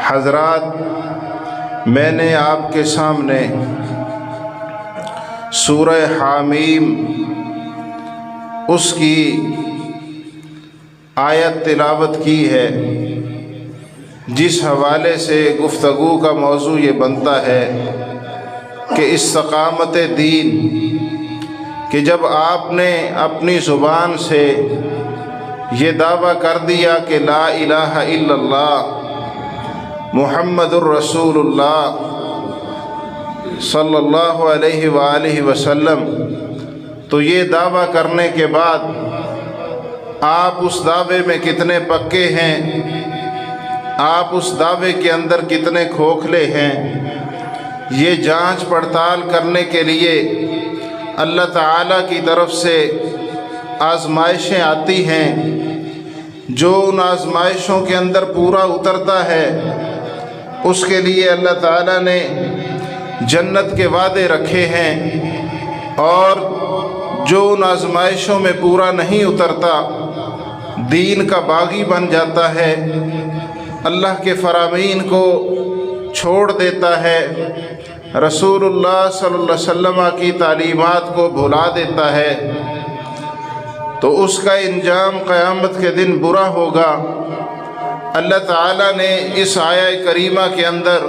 حضرات، میں نے آپ کے سامنے سورہ حامیم اس کی آیت تلاوت کی ہے، جس حوالے سے گفتگو کا موضوع یہ بنتا ہے کہ استقامت دین، کہ جب آپ نے اپنی زبان سے یہ دعویٰ کر دیا کہ لا الہ الا اللہ محمد الرسول اللہ صلی اللہ علیہ وآلہ وسلم، تو یہ دعویٰ کرنے کے بعد آپ اس دعوے میں کتنے پکے ہیں، آپ اس دعوے کے اندر کتنے کھوکھلے ہیں، یہ جانچ پڑتال کرنے کے لیے اللہ تعالیٰ کی طرف سے آزمائشیں آتی ہیں۔ جو ان آزمائشوں کے اندر پورا اترتا ہے اس کے لیے اللہ تعالیٰ نے جنت کے وعدے رکھے ہیں، اور جو ان آزمائشوں میں پورا نہیں اترتا دین کا باغی بن جاتا ہے، اللہ کے فرامین کو چھوڑ دیتا ہے، رسول اللہ صلی اللہ علیہ وسلم کی تعلیمات کو بھلا دیتا ہے، تو اس کا انجام قیامت کے دن برا ہوگا۔ اللہ تعالیٰ نے اس آیہ کریمہ کے اندر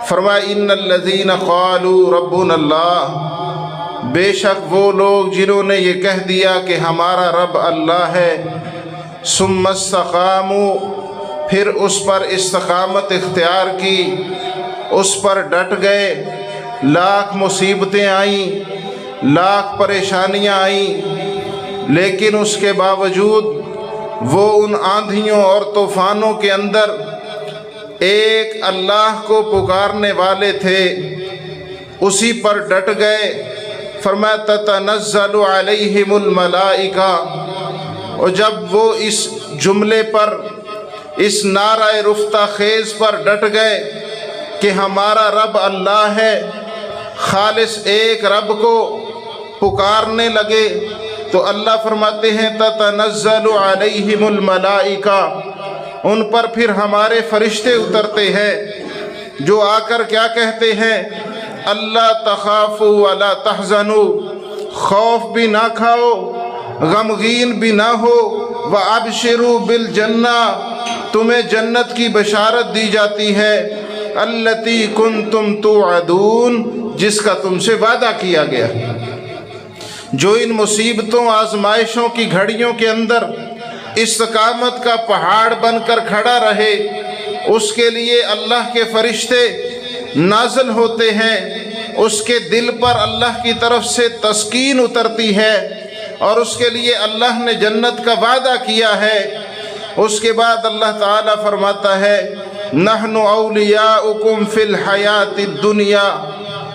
فرمایا ان الذین قالوا ربنا اللہ، بے شک وہ لوگ جنہوں نے یہ کہہ دیا کہ ہمارا رب اللہ ہے، ثم استقاموا، پھر اس پر استقامت اختیار کی، اس پر ڈٹ گئے، لاکھ مصیبتیں آئیں، لاکھ پریشانیاں آئیں، لیکن اس کے باوجود وہ ان آندھیوں اور طوفانوں کے اندر ایک اللہ کو پکارنے والے تھے، اسی پر ڈٹ گئے۔ فرمایا تتنزل علیہم الملائکہ، اور جب وہ اس جملے پر، اس نعرہ رفتہ خیز پر ڈٹ گئے کہ ہمارا رب اللہ ہے، خالص ایک رب کو پکارنے لگے، تو اللہ فرماتے ہیں تتنزل علیہم الملائکہ، ان پر پھر ہمارے فرشتے اترتے ہیں، جو آ کر کیا کہتے ہیں، اللہ تخافوا ولا تحزنوا، خوف بھی نہ کھاؤ، غمگین بھی نہ ہو، وابشروا بالجنہ، تمہیں جنت کی بشارت دی جاتی ہے، التی کنتم توعدون، جس کا تم سے وعدہ کیا گیا۔ جو ان مصیبتوں آزمائشوں کی گھڑیوں کے اندر استقامت کا پہاڑ بن کر کھڑا رہے، اس کے لیے اللہ کے فرشتے نازل ہوتے ہیں، اس کے دل پر اللہ کی طرف سے تسکین اترتی ہے، اور اس کے لیے اللہ نے جنت کا وعدہ کیا ہے۔ اس کے بعد اللہ تعالیٰ فرماتا ہے نحن اولیاؤکم فی الحیات الدنیا،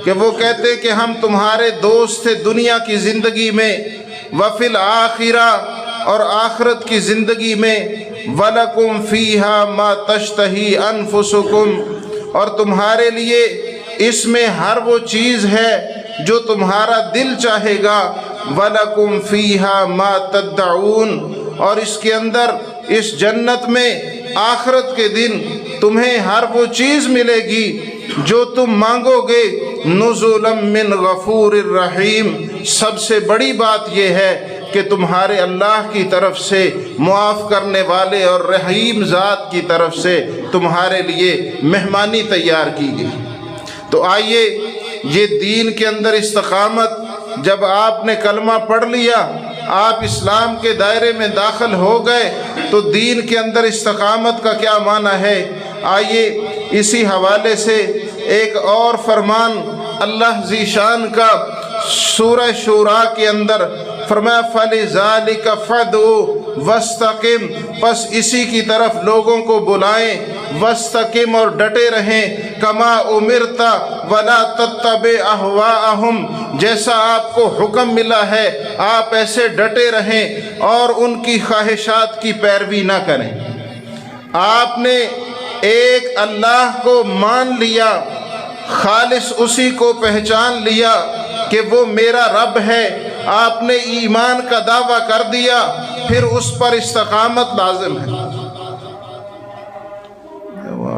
کہ وہ کہتے کہ ہم تمہارے دوست تھے دنیا کی زندگی میں، وفی الآخرہ، اور آخرت کی زندگی میں، وَلَكُمْ فِيهَا مَا تَشْتَهِي أَنفُسُكُمْ، اور تمہارے لیے اس میں ہر وہ چیز ہے جو تمہارا دل چاہے گا، وَلَكُمْ فِيهَا مَا تَدَّعُونَ، اور اس کے اندر، اس جنت میں آخرت کے دن تمہیں ہر وہ چیز ملے گی جو تم مانگو گے، نزلا من غفور الرحیم، سب سے بڑی بات یہ ہے کہ تمہارے اللہ کی طرف سے معاف کرنے والے اور رحیم ذات کی طرف سے تمہارے لیے مہمانی تیار کی گئی۔ تو آئیے، یہ دین کے اندر استقامت، جب آپ نے کلمہ پڑھ لیا، آپ اسلام کے دائرے میں داخل ہو گئے، تو دین کے اندر استقامت کا کیا معنی ہے؟ آئیے اسی حوالے سے ایک اور فرمان اللہ ذی شان کا سورہ شورا کے اندر فرمایا فَلِذَلِكَ فَادْعُ وَاسْتَقِمْ، پس اسی کی طرف لوگوں کو بلائیں، وَاسْتَقِمْ، اور ڈٹے رہیں، كَمَا أُمِرْتَ وَلَا تَتَّبِعْ أَهْوَاءَهُمْ، جیسا آپ کو حکم ملا ہے آپ ایسے ڈٹے رہیں اور ان کی خواہشات کی پیروی نہ کریں۔ آپ نے ایک اللہ کو مان لیا، خالص اسی کو پہچان لیا کہ وہ میرا رب ہے، آپ نے ایمان کا دعویٰ کر دیا، پھر اس پر استقامت لازم ہے۔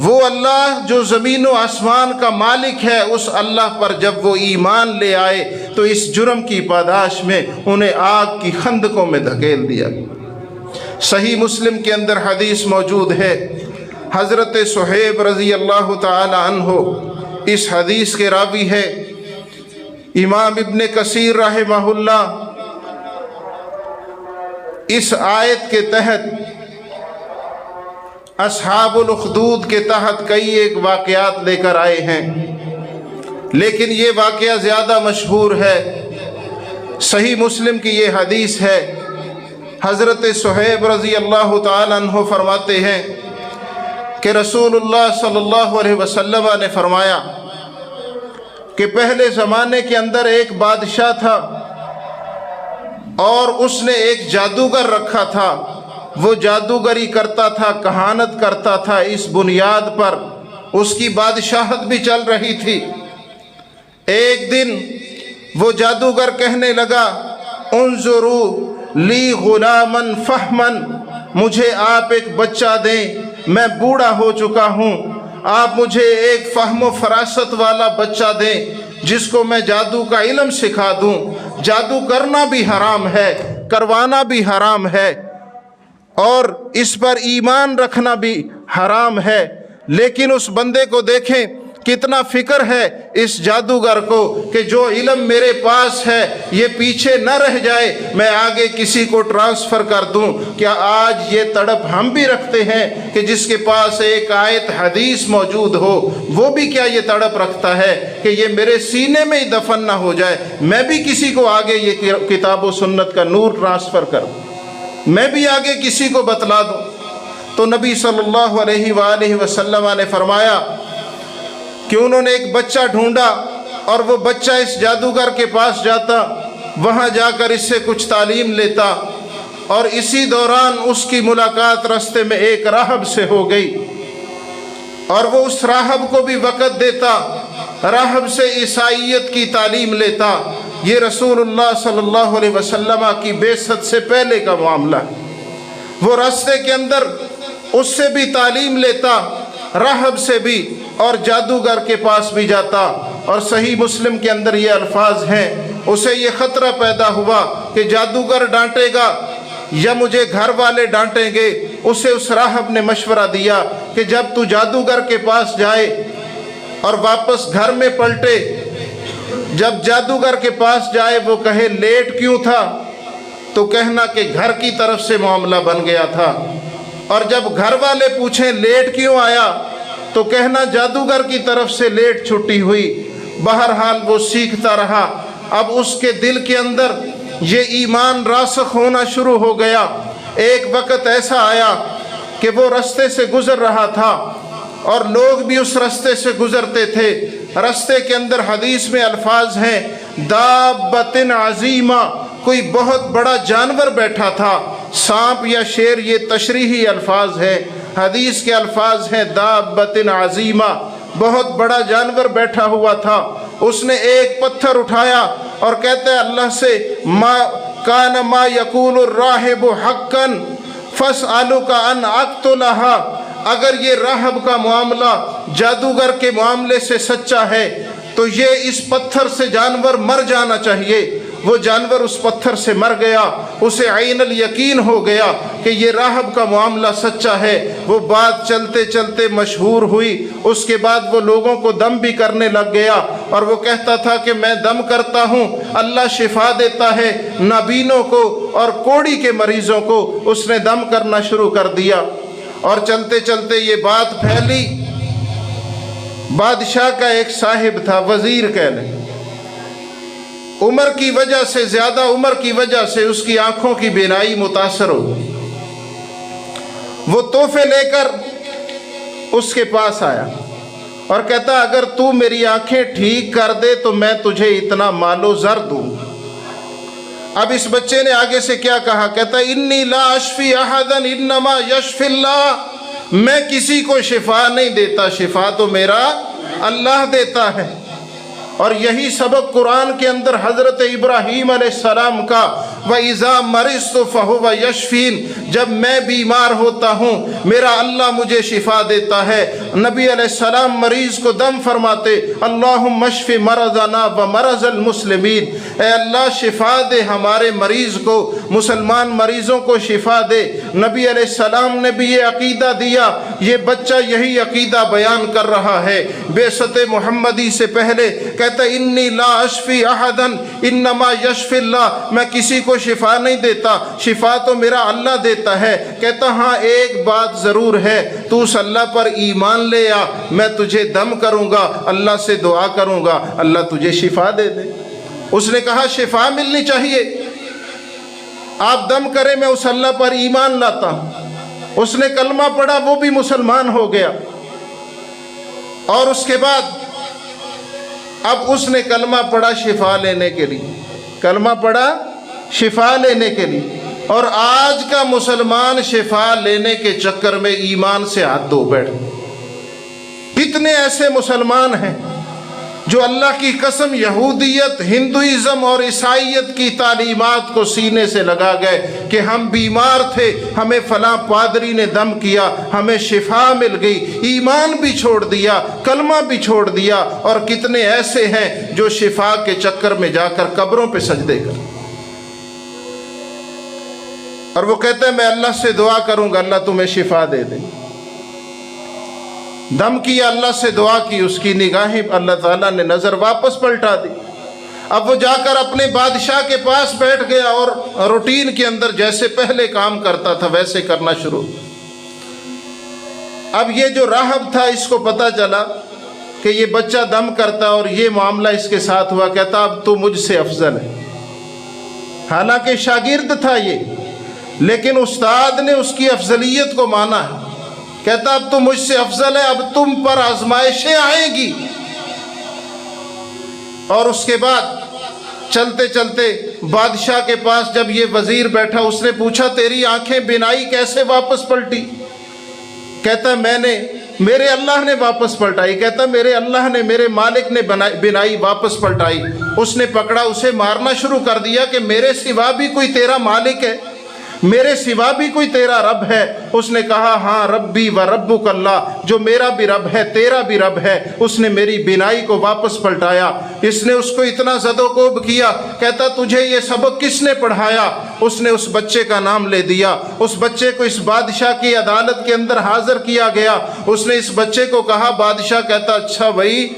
وہ اللہ جو زمین و آسمان کا مالک ہے، اس اللہ پر جب وہ ایمان لے آئے تو اس جرم کی پاداش میں انہیں آگ کی خندقوں میں دھکیل دیا۔ صحیح مسلم کے اندر حدیث موجود ہے، حضرت صہیب رضی اللہ تعالی عنہ اس حدیث کے راوی ہے۔ امام ابن کثیر رحمہ اللہ اس آیت کے تحت اصحاب الاخدود کے تحت کئی ایک واقعات لے کر آئے ہیں، لیکن یہ واقعہ زیادہ مشہور ہے۔ صحیح مسلم کی یہ حدیث ہے، حضرت صہیب رضی اللہ تعالی عنہ فرماتے ہیں کہ رسول اللہ صلی اللہ علیہ وسلم نے فرمایا کہ پہلے زمانے کے اندر ایک بادشاہ تھا اور اس نے ایک جادوگر رکھا تھا۔ وہ جادوگری کرتا تھا، کہانت کرتا تھا، اس بنیاد پر اس کی بادشاہت بھی چل رہی تھی۔ ایک دن وہ جادوگر کہنے لگا، انظروا لی غلاما فہما، مجھے آپ ایک بچہ دیں، میں بوڑھا ہو چکا ہوں، آپ مجھے ایک فہم و فراست والا بچہ دیں جس کو میں جادو کا علم سکھا دوں۔ جادو کرنا بھی حرام ہے، کروانا بھی حرام ہے، اور اس پر ایمان رکھنا بھی حرام ہے، لیکن اس بندے کو دیکھیں کتنا فکر ہے اس جادوگر کو کہ جو علم میرے پاس ہے یہ پیچھے نہ رہ جائے، میں آگے کسی کو ٹرانسفر کر دوں۔ کیا آج یہ تڑپ ہم بھی رکھتے ہیں کہ جس کے پاس ایک آیت حدیث موجود ہو وہ بھی کیا یہ تڑپ رکھتا ہے کہ یہ میرے سینے میں ہی دفن نہ ہو جائے، میں بھی کسی کو آگے یہ کتاب و سنت کا نور ٹرانسفر کروں، میں بھی آگے کسی کو بتلا دوں؟ تو نبی صلی اللہ علیہ وآلہ وسلم نے فرمایا کہ انہوں نے ایک بچہ ڈھونڈا اور وہ بچہ اس جادوگر کے پاس جاتا، وہاں جا کر اس سے کچھ تعلیم لیتا، اور اسی دوران اس کی ملاقات راستے میں ایک راہب سے ہو گئی، اور وہ اس راہب کو بھی وقت دیتا، راہب سے عیسائیت کی تعلیم لیتا۔ یہ رسول اللہ صلی اللہ علیہ وسلم کی بعثت سے پہلے کا معاملہ ہے۔ وہ راستے کے اندر اس سے بھی تعلیم لیتا، راہب سے بھی، اور جادوگر کے پاس بھی جاتا۔ اور صحیح مسلم کے اندر یہ الفاظ ہیں، اسے یہ خطرہ پیدا ہوا کہ جادوگر ڈانٹے گا یا مجھے گھر والے ڈانٹیں گے۔ اسے اس راہب نے مشورہ دیا کہ جب تو جادوگر کے پاس جائے اور واپس گھر میں پلٹے، جب جادوگر کے پاس جائے وہ کہے لیٹ کیوں تھا، تو کہنا کہ گھر کی طرف سے معاملہ بن گیا تھا، اور جب گھر والے پوچھیں لیٹ کیوں آیا تو کہنا جادوگر کی طرف سے لیٹ چھٹی ہوئی۔ بہرحال وہ سیکھتا رہا، اب اس کے دل کے اندر یہ ایمان راسخ ہونا شروع ہو گیا۔ ایک وقت ایسا آیا کہ وہ راستے سے گزر رہا تھا اور لوگ بھی اس راستے سے گزرتے تھے۔ راستے کے اندر حدیث میں الفاظ ہیں دابۃ عظیمہ، کوئی بہت بڑا جانور بیٹھا تھا، سانپ یا شیر، یہ تشریحی الفاظ ہیں۔ حدیث کے الفاظ ہیں دابۃ عظیمہ، بہت بڑا جانور بیٹھا ہوا تھا۔ اس نے ایک پتھر اٹھایا اور کہتے ہیں اللہ سے ما کان ما یقول الراہب حقا فاسألک ان اقتلها، اگر یہ راہب کا معاملہ جادوگر کے معاملے سے سچا ہے تو یہ اس پتھر سے جانور مر جانا چاہیے۔ وہ جانور اس پتھر سے مر گیا، اسے عین الیقین ہو گیا کہ یہ راہب کا معاملہ سچا ہے۔ وہ بات چلتے چلتے مشہور ہوئی، اس کے بعد وہ لوگوں کو دم بھی کرنے لگ گیا، اور وہ کہتا تھا کہ میں دم کرتا ہوں، اللہ شفا دیتا ہے نابینوں کو اور کوڑی کے مریضوں کو۔ اس نے دم کرنا شروع کر دیا، اور چلتے چلتے یہ بات پھیلی۔ بادشاہ کا ایک صاحب تھا، وزیر کہہ لیں، عمر کی وجہ سے، زیادہ عمر کی وجہ سے اس کی آنکھوں کی بینائی متاثر ہو گئی۔ وہ تحفے لے کر اس کے پاس آیا اور کہتا اگر تو میری آنکھیں ٹھیک کر دے تو میں تجھے اتنا مال و زر دوں۔ اب اس بچے نے آگے سے کیا کہا، کہتا انی لا اشفی احدا انما یشفی اللہ، میں کسی کو شفا نہیں دیتا، شفا تو میرا اللہ دیتا ہے۔ اور یہی سبق قرآن کے اندر حضرت ابراہیم علیہ السلام کا وَإِذَا مَرِضْتُ فَهُوَ يَشْفِينِ، جب میں بیمار ہوتا ہوں میرا اللہ مجھے شفا دیتا ہے۔ نبی علیہ السلام مریض کو دم فرماتے، اللہم اشف مرضنا ومرض المسلمین، اے اللہ شفا دے ہمارے مریض کو، مسلمان مریضوں کو شفا دے۔ نبی علیہ السلام نے بھی یہ عقیدہ دیا، یہ بچہ یہی عقیدہ بیان کر رہا ہے بعثت محمدی سے پہلے، کہتا انی لا اشفی احدا انما یشفی اللہ، میں کسی کو شفا نہیں دیتا، شفا تو میرا اللہ دیتا ہے۔ کہتا ہاں ایک بات ضرور ہے، تو اس اللہ پر ایمان لے آ، میں تجھے دم کروں گا، اللہ سے دعا کروں گا، اللہ تجھے شفا دے دے۔ اس نے کہا شفا ملنی چاہیے، آپ دم کریں میں اس اللہ پر ایمان لاتا ہوں۔ اس نے کلمہ پڑھا، وہ بھی مسلمان ہو گیا۔ اور اس کے بعد اب اس نے کلمہ پڑھا شفا لینے کے لیے، کلمہ پڑھا شفا لینے کے لیے، اور آج کا مسلمان شفا لینے کے چکر میں ایمان سے ہاتھ دھو بیٹھ۔ کتنے ایسے مسلمان ہیں جو اللہ کی قسم یہودیت، ہندوازم اور عیسائیت کی تعلیمات کو سینے سے لگا گئے کہ ہم بیمار تھے، ہمیں فلاں پادری نے دم کیا، ہمیں شفا مل گئی، ایمان بھی چھوڑ دیا، کلمہ بھی چھوڑ دیا۔ اور کتنے ایسے ہیں جو شفا کے چکر میں جا کر قبروں پہ سجدے کر، اور وہ کہتے ہیں میں اللہ سے دعا کروں گا اللہ تمہیں شفا دے دے۔ دم کیا، اللہ سے دعا کی، اس کی نگاہیں اللہ تعالیٰ نے نظر واپس پلٹا دی۔ اب وہ جا کر اپنے بادشاہ کے پاس بیٹھ گیا اور روٹین کے اندر جیسے پہلے کام کرتا تھا ویسے کرنا شروع۔ اب یہ جو راہب تھا اس کو پتہ چلا کہ یہ بچہ دم کرتا اور یہ معاملہ اس کے ساتھ ہوا، کہتا اب تو مجھ سے افضل ہے۔ حالانکہ شاگرد تھا یہ، لیکن استاد نے اس کی افضلیت کو مانا ہے۔ کہتا اب تو مجھ سے افضل ہے، اب تم پر آزمائشیں آئیں گی۔ اور اس کے بعد چلتے چلتے بادشاہ کے پاس جب یہ وزیر بیٹھا، اس نے پوچھا تیری آنکھیں بینائی کیسے واپس پلٹی؟ کہتا میرے اللہ نے واپس پلٹائی۔ کہتا میرے اللہ نے، میرے مالک نے بینائی واپس پلٹائی۔ اس نے پکڑا، اسے مارنا شروع کر دیا کہ میرے سوا بھی کوئی تیرا مالک ہے، میرے سوا بھی کوئی تیرا رب ہے؟ اس نے کہا ہاں ربی و ربک اللہ، جو میرا بھی رب ہے تیرا بھی رب ہے۔ اس نے میری بینائی کو واپس پلٹایا۔ اس نے اس کو اتنا زد و کوب کیا، کہتا تجھے یہ سبق کس نے پڑھایا؟ اس نے اس بچے کا نام لے دیا، اس بچے کو اس بادشاہ کی عدالت کے اندر حاضر کیا گیا۔ اس نے اس بچے کو کہا، بادشاہ کہتا اچھا بھائی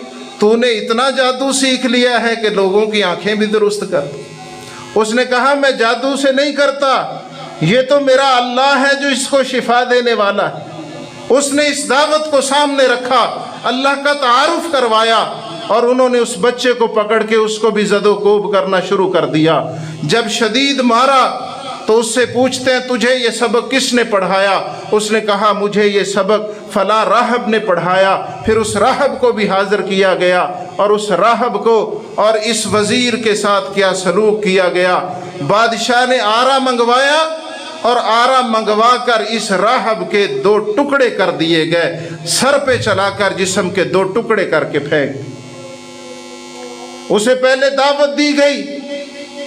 تو نے اتنا جادو سیکھ لیا ہے کہ لوگوں کی آنکھیں بھی درست کر دو۔ اس نے کہا میں جادو سے نہیں کرتا، یہ تو میرا اللہ ہے جو اس کو شفا دینے والا ہے۔ اس نے اس دعوت کو سامنے رکھا، اللہ کا تعارف کروایا، اور انہوں نے اس بچے کو پکڑ کے اس کو بھی زد و کوب کرنا شروع کر دیا۔ جب شدید مارا تو اس سے پوچھتے ہیں تجھے یہ سبق کس نے پڑھایا؟ اس نے کہا مجھے یہ سبق فلاں راہب نے پڑھایا۔ پھر اس راہب کو بھی حاضر کیا گیا، اور اس راہب کو اور اس وزیر کے ساتھ کیا سلوک کیا گیا۔ بادشاہ نے آرا منگوایا، اور آرا منگوا کر اس راہب کے 2 ٹکڑے کر دیے گئے، سر پہ چلا کر جسم کے 2 ٹکڑے کر کے پھینک۔ اسے پہلے دعوت دی گئی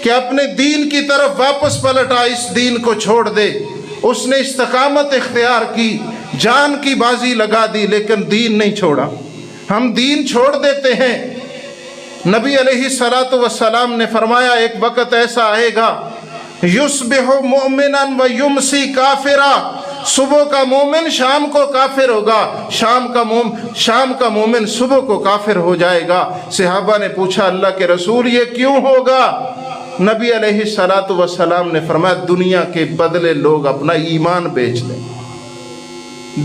کہ اپنے دین کی طرف واپس پلٹا، اس دین کو چھوڑ دے۔ اس نے استقامت اختیار کی، جان کی بازی لگا دی، لیکن دین نہیں چھوڑا۔ ہم دین چھوڑ دیتے ہیں۔ نبی علیہ الصلوۃ والسلام نے فرمایا ایک وقت ایسا آئے گا یصبح مؤمنا و یمسی کافرا، صبح کا مومن شام کو کافر ہوگا، شام کا مومن صبح کو کافر ہو جائے گا۔ صحابہ نے پوچھا اللہ کے رسول یہ کیوں ہوگا؟ نبی علیہ الصلوۃ والسلام نے فرمایا دنیا کے بدلے لوگ اپنا ایمان بیچ لیں،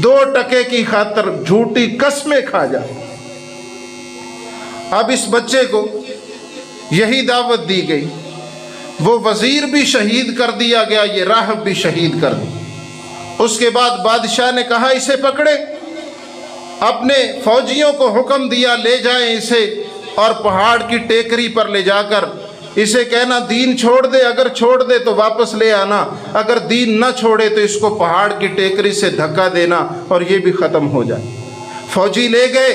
2 ٹکے کی خاطر جھوٹی قسمیں کھا جائیں۔ اب اس بچے کو یہی دعوت دی گئی، وہ وزیر بھی شہید کر دیا گیا، یہ راہب بھی شہید کر دیا۔ اس کے بعد بادشاہ نے کہا اسے پکڑے، اپنے فوجیوں کو حکم دیا لے جائیں اسے، اور پہاڑ کی ٹیکری پر لے جا کر اسے کہنا دین چھوڑ دے، اگر چھوڑ دے تو واپس لے آنا، اگر دین نہ چھوڑے تو اس کو پہاڑ کی ٹیکری سے دھکا دینا اور یہ بھی ختم ہو جائے۔ فوجی لے گئے،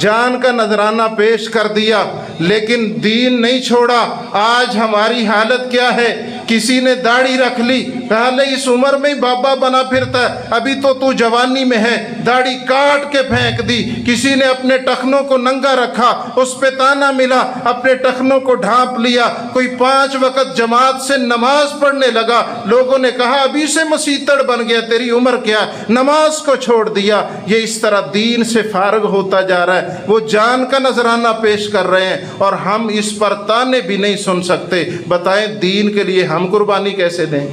جان کا نذرانہ پیش کر دیا لیکن دین نہیں چھوڑا۔ آج ہماری حالت کیا ہے؟ کسی نے داڑھی رکھ لی، کہا لے اس عمر میں بابا بنا پھرتا ہے، ابھی تو جوانی میں ہے، داڑھی کاٹ کے پھینک دی۔ کسی نے اپنے ٹخنوں کو ننگا رکھا، اس پہ تانا ملا، اپنے ٹخنوں کو ڈھانپ لیا۔ کوئی 5 وقت جماعت سے نماز پڑھنے لگا، لوگوں نے کہا ابھی سے مسیتڑ بن گیا، تیری عمر کیا ہے، نماز کو چھوڑ دیا۔ یہ اس طرح دین سے فارغ ہوتا جا رہا ہے۔ وہ جان کا نذرانہ پیش کر رہے ہیں اور ہم اس پر تانے بھی نہیں سن سکتے۔ بتائیں دین کے لیے ہم قربانی کیسے دیں؟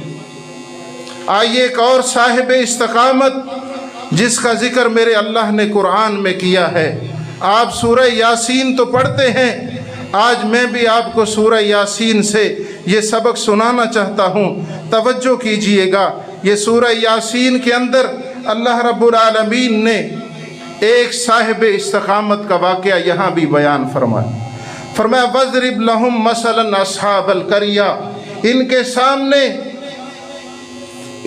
آئیے ایک اور صاحب استقامت جس کا ذکر میرے اللہ نے قرآن میں کیا ہے۔ آپ سورہ یاسین تو پڑھتے ہیں، آج میں بھی آپ کو سورہ یاسین سے یہ سبق سنانا چاہتا ہوں، توجہ کیجئے گا۔ یہ سورہ یاسین کے اندر اللہ رب العالمین نے ایک صاحب استقامت کا واقعہ یہاں بھی بیان فرمایا وَاضْرِبْ لَهُمْ مَثَلًا أَصْحَابَ الْقَرْيَةِ، ان کے سامنے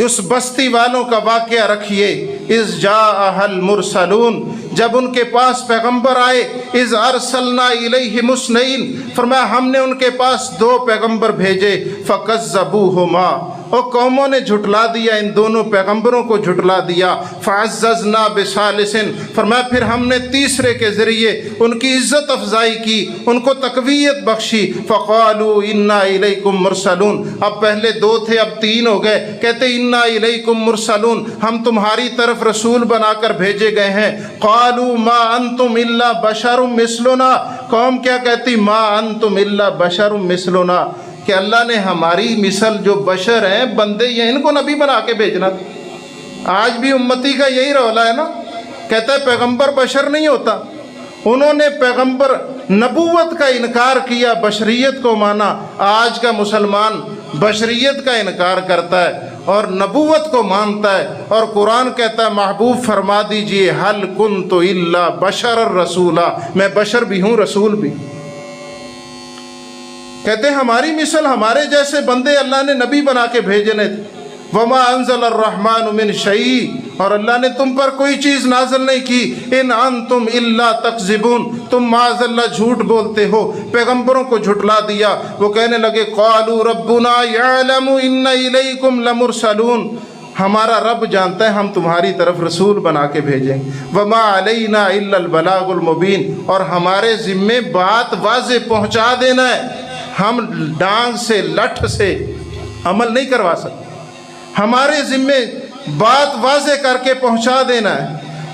اس بستی والوں کا واقعہ رکھیے۔ اِذْ جَاءَهَا الْمُرْسَلُونَ، جب ان کے پاس پیغمبر آئے۔ اِذْ أَرْسَلْنَا إِلَيْهِمُ اثْنَيْنِ، فرمایا ہم نے ان کے پاس 2 پیغمبر بھیجے۔ فَكَذَّبُوهُمَا، اور قوموں نے جھٹلا دیا، ان دونوں پیغمبروں کو جھٹلا دیا۔ فَعَزَّزْنَا بِثَالِثٍ، فرمایا پھر ہم نے تیسرے کے ذریعے ان کی عزت افزائی کی، ان کو تقویت بخشی۔ فَقَالُوا إِنَّا إِلَيْكُمْ مُرْسَلُونَ، اب پہلے 2 تھے اب 3 ہو گئے، کہتے إِنَّا إِلَيْكُمْ مُرْسَلُونَ، ہم تمہاری طرف رسول بنا کر بھیجے گئے ہیں۔ قَالُوا مَا أَنْتُمْ إِلَّا بَشَرٌ مِثْلُنَا، قوم کیا کہتی؟ مَا أَنْتُمْ إِلَّا بَشَرٌ مِثْلُنَا، کہ اللہ نے ہماری مثل جو بشر ہیں، بندے یہ، ان کو نبی بنا کے بھیجنا تھا۔ آج بھی امتی کا یہی رولا ہے نا، کہتا ہے پیغمبر بشر نہیں ہوتا۔ انہوں نے پیغمبر نبوت کا انکار کیا، بشریت کو مانا۔ آج کا مسلمان بشریت کا انکار کرتا ہے اور نبوت کو مانتا ہے، اور قرآن کہتا ہے محبوب فرما دیجئے حل کنت الا بشر الرسولا، میں بشر بھی ہوں رسول بھی۔ کہتے ہیں ہماری مثل، ہمارے جیسے بندے اللہ نے نبی بنا کے بھیجنے تھے۔ وما انزل الرحمن من شیء، اور اللہ نے تم پر کوئی چیز نازل نہیں کی۔ ان انتم الا تکذبون، تم معاذ اللہ جھوٹ بولتے ہو، پیغمبروں کو جھٹلا دیا۔ وہ کہنے لگے قالوا ربنا یعلم ان الیکم لمرسلون، ہمارا رب جانتا ہے ہم تمہاری طرف رسول بنا کے بھیجیں۔ وما علینا الا البلاغ المبین، اور ہمارے ذمے بات واضح پہنچا دینا ہے، ہم ڈانگ سے لٹھ سے عمل نہیں کروا سکتے، ہمارے ذمے بات واضح کر کے پہنچا دینا ہے۔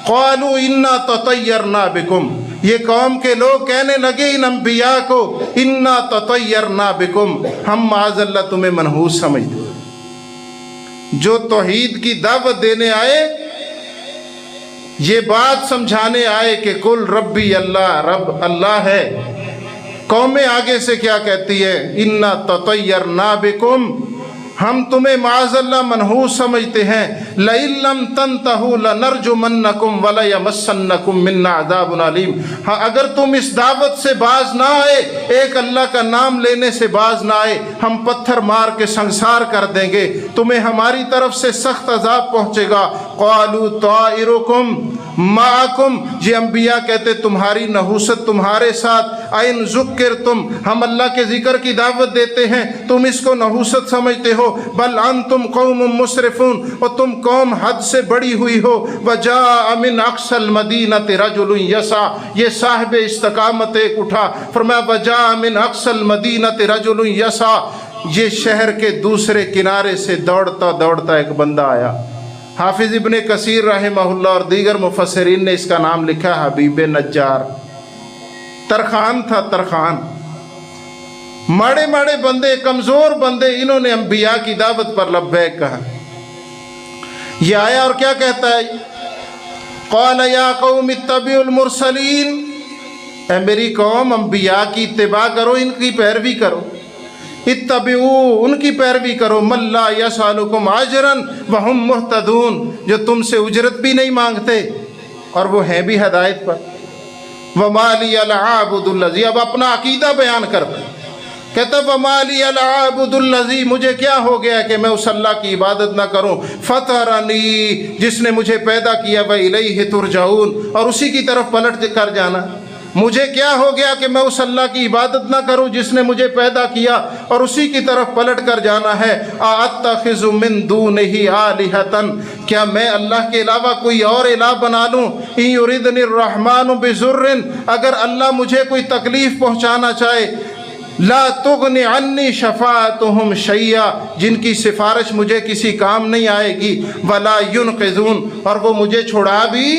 قالوا انا تطیرنا بکم، یہ قوم کے لوگ کہنے لگے ان انبیاء کو انا تطیرنا بکم، ہم معاذ اللہ تمہیں منحوس سمجھتے۔ جو توحید کی دعوت دینے آئے، یہ بات سمجھانے آئے کہ کل ربی اللہ، رب اللہ ہے، قومیں آگے سے کیا کہتی ہے؟ انا تطیرنا بکم، ہم تمہیں معاذ اللہ منحوس سمجھتے ہیں۔ لئن لم تنتہوا لنرجمنکم ولیمسنکم منا عذاب علیم، ہاں اگر تم اس دعوت سے باز نہ آئے، ایک اللہ کا نام لینے سے باز نہ آئے، ہم پتھر مار کے سنسار کر دیں گے، تمہیں ہماری طرف سے سخت عذاب پہنچے گا۔ قالوا طائرکم معکم، یہ انبیاء کہتے تمہاری نحوست تمہارے ساتھ۔ این ذکرتم، ہم اللہ کے ذکر کی دعوت دیتے ہیں، تم اس کو نحوست سمجھتے ہو۔ بل انتم قوم مسرفون، اور تم قوم حد سے بڑی ہوئی ہو۔ وجاء من اقصى المدینة رجل یسعى، یہ صاحب استقامت ایک اٹھا، فرمایا وجاء من اقصى المدینة رجل یسعى، یہ شہر کے دوسرے کنارے سے دوڑتا دوڑتا ایک بندہ آیا۔ حافظ ابن کثیر رحمہ اللہ اور دیگر مفسرین نے اس کا نام لکھا حبیب نجار۔ ترخان تھا، ترخان، ماڑے ماڑے بندے، کمزور بندے، انہوں نے انبیاء کی دعوت پر لبیک کہا۔ یہ آیا اور کیا کہتا ہے؟ قال یا قوم اتبعوا المرسلین، اے میری قوم انبیاء کی اتباع کرو، ان کی پیروی کرو۔ اتبعوا، ان کی پیروی کرو۔ من لا یسألکم اجرا وہم مہتدون، جو تم سے اجرت بھی نہیں مانگتے اور وہ ہیں بھی ہدایت پر۔ وما لی لا اعبد الذی، اب اپنا عقیدہ بیان کرتا ہے، کہتا وما لی لا اعبد الذی، مجھے کیا ہو گیا کہ میں اس اللہ کی عبادت نہ کروں، فطرنی، جس نے مجھے پیدا کیا، وإلیہ ترجعون، اور اسی کی طرف پلٹ کر جانا۔ مجھے کیا ہو گیا کہ میں اس اللہ کی عبادت نہ کروں جس نے مجھے پیدا کیا اور اسی کی طرف پلٹ کر جانا ہے۔ اَأَتَّخِذُ مِن دُونِهِ آلِهَةً، کیا میں اللہ کے علاوہ کوئی اور الہ بنا لوں؟ إِن يُرِدْنِ الرَّحْمَنُ بِضُرٍّ، اگر اللہ مجھے کوئی تکلیف پہنچانا چاہے، لا تغنی عنی شفاعتہم شیئا، جن کی سفارش مجھے کسی کام نہیں آئے گی، ولا ینقذون، اور وہ مجھے چھڑا بھی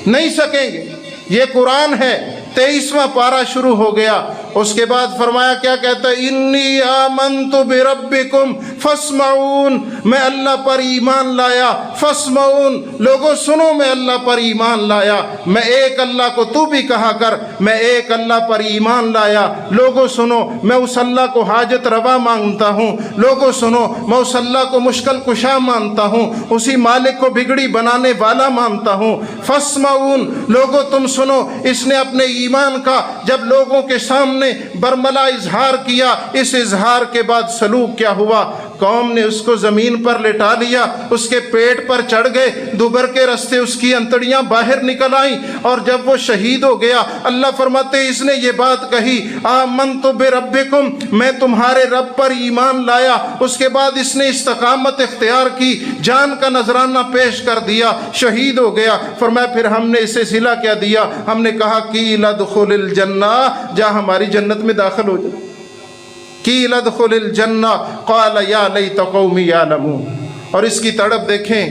نہیں سکیں گے۔ یہ قرآن ہے، 23واں پارہ شروع ہو گیا۔ اس کے بعد فرمایا، کیا کہتا ہے؟ انی آمنت بربکم فاسمعون، میں اللہ پر ایمان لایا، فاسمعون، لوگوں سنو، میں اللہ پر ایمان لایا، میں ایک اللہ کو تو بھی کہا کر، میں ایک اللہ پر ایمان لایا، لوگوں سنو، میں اس اللہ کو حاجت روا مانگتا ہوں، لوگوں سنو، میں اس اللہ کو مشکل کشا مانتا ہوں، اسی مالک کو بگڑی بنانے والا مانتا ہوں، فاسمعون، لوگوں تم سنو۔ اس نے اپنے ایمان کا جب لوگوں کے سامنے برملا اظہار کیا، اس اظہار کے بعد سلوک کیا ہوا؟ قوم نے اس کو زمین پر لٹا لیا، اس کے پیٹ پر چڑھ گئے، دوبر کے رستے اس کی انتڑیاں باہر نکل آئیں، اور جب وہ شہید ہو گیا، اللہ فرماتے اس نے یہ بات کہی، آمنت بربکم، میں تمہارے رب پر ایمان لایا۔ اس کے بعد اس نے استقامت اختیار کی، جان کا نذرانہ پیش کر دیا، شہید ہو گیا۔ فرمایا پھر ہم نے اسے صلہ کیا دیا؟ ہم نے کہا قیل ادخل الجنہ، جا ہماری جنت میں داخل ہو جا۔ قیل ادخل الجنہ قال یا لیت قومی یعلمون۔ اور اس کی تڑپ دیکھیں،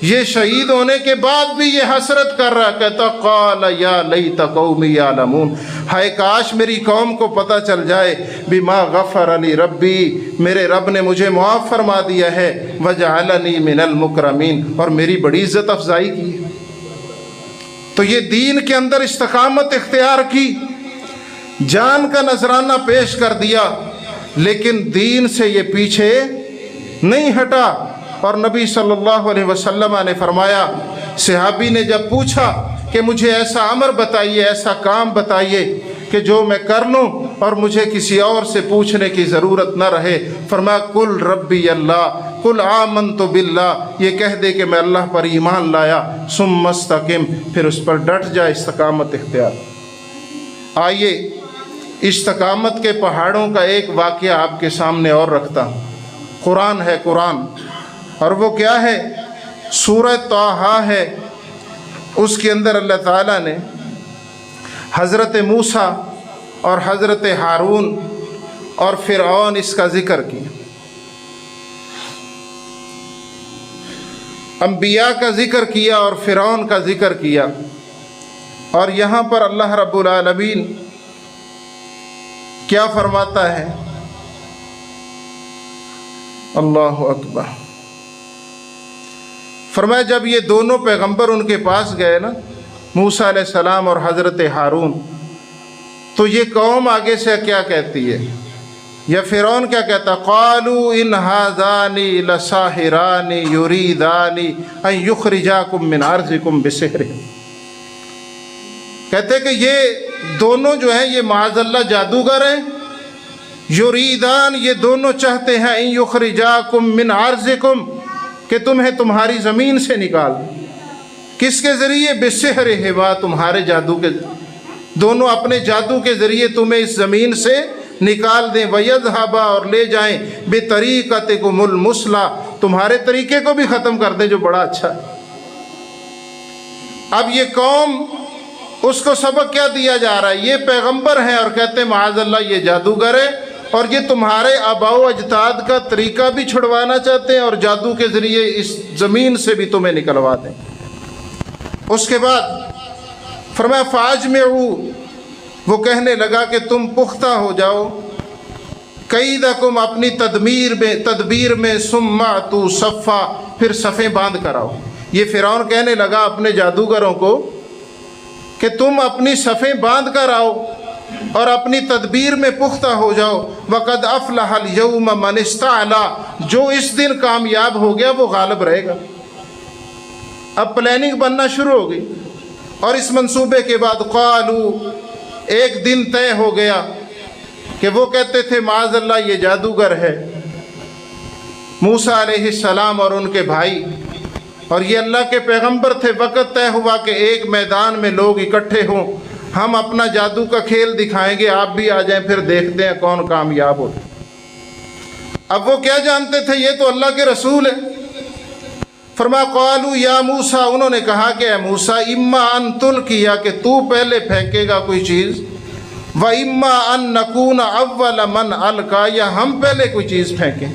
یہ شہید ہونے کے بعد بھی یہ حسرت کر رہا، کہتا قال یا لیت قومی یعلمون، ہائے کاش میری قوم کو پتہ چل جائے، بما غفر لی ربی، میرے رب نے مجھے معاف فرما دیا ہے، وجعلنی من المکرمین، اور میری بڑی عزت افزائی کی ہے۔ تو یہ دین کے اندر استقامت اختیار کی، جان کا نذرانہ پیش کر دیا، لیکن دین سے یہ پیچھے نہیں ہٹا۔ اور نبی صلی اللہ علیہ وسلم نے فرمایا، صحابی نے جب پوچھا کہ مجھے ایسا امر بتائیے، ایسا کام بتائیے کہ جو میں کر لوں اور مجھے کسی اور سے پوچھنے کی ضرورت نہ رہے، فرمایا قل ربی اللہ، قل آمنت باللہ، یہ کہہ دے کہ میں اللہ پر ایمان لایا، ثم استقم، پھر اس پر ڈٹ جائے، استقامت اختیار۔ آئیے استقامت کے پہاڑوں کا ایک واقعہ آپ کے سامنے اور رکھتا ہوں۔ قرآن ہے، قرآن، اور وہ کیا ہے؟ سورہ طٰہٰ ہے۔ اس کے اندر اللہ تعالیٰ نے حضرت موسیٰ اور حضرت ہارون اور فرعون اس کا ذکر کیا، انبیاء کا ذکر کیا اور فرعون کا ذکر کیا۔ اور یہاں پر اللہ رب العالمین کیا فرماتا ہے؟ اللہ اکبر، فرمایا جب یہ دونوں پیغمبر ان کے پاس گئے نا، موسیٰ علیہ السلام اور حضرت ہارون، تو یہ قوم آگے سے کیا کہتی ہے، یا فرعون کیا کہتا؟ قالوا ان هذان لساحران یریدان ان یخرجاکم من ارضکم بسحرہم، کہتے کہ یہ دونوں جو ہیں یہ معاذ اللہ جادوگر ہیں، یریدان، یہ دونوں چاہتے ہیں، ان یخرجاکم من ارضکم، کہ تمہیں تمہاری زمین سے نکال دیں۔ کس کے ذریعے؟ بسحرہما، تمہارے جادو کے، دونوں اپنے جادو کے ذریعے تمہیں اس زمین سے نکال دیں، وَيَذْهَبَا، اور لے جائیں، بِطَرِيقَتِكُمُ الْمُثْلَىٰ، تمہارے طریقے کو بھی ختم کر دیں جو بڑا اچھا ہے۔ اب یہ قوم، اس کو سبق کیا دیا جا رہا ہے؟ یہ پیغمبر ہیں اور کہتے ہیں معاذ اللہ یہ جادوگر ہے، اور یہ تمہارے آباء و اجداد کا طریقہ بھی چھڑوانا چاہتے ہیں اور جادو کے ذریعے اس زمین سے بھی تمہیں نکلوا دیں۔ اس کے بعد فرمایا فَأَجْمِعُوا، وہ کہنے لگا کہ تم پختہ ہو جاؤ، قیدکم، اپنی تدبیر میں، ثم اَتُوا صَفًّا، پھر صفیں باندھ کر آؤ۔ یہ فرعون کہنے لگا اپنے جادوگروں کو کہ تم اپنی صفیں باندھ کر آؤ اور اپنی تدبیر میں پختہ ہو جاؤ۔ وَقَدْ أَفْلَحَ الْيَوْمَ مَنِ اسْتَعْلَىٰ، جو اس دن کامیاب ہو گیا وہ غالب رہے گا۔ اب پلاننگ بننا شروع ہو گئی، اور اس منصوبے کے بعد قالوا، ایک دن طے ہو گیا کہ وہ کہتے تھے معاذ اللہ یہ جادوگر ہے، موسیٰ علیہ السلام اور ان کے بھائی، اور یہ اللہ کے پیغمبر تھے۔ وقت طے ہوا کہ ایک میدان میں لوگ اکٹھے ہوں، ہم اپنا جادو کا کھیل دکھائیں گے، آپ بھی آ جائیں، پھر دیکھتے ہیں کون کامیاب ہوتا۔ اب وہ کیا جانتے تھے؟ یہ تو اللہ کے رسول ہے۔ فرمایا قالوا یا موسیٰ، انہوں نے کہا کہ اے موسیٰ، اما ان تلقی، کہ تو پہلے پھینکے گا کوئی چیز، و اما ان نکون اول من القا، یا ہم پہلے کوئی چیز پھینکیں۔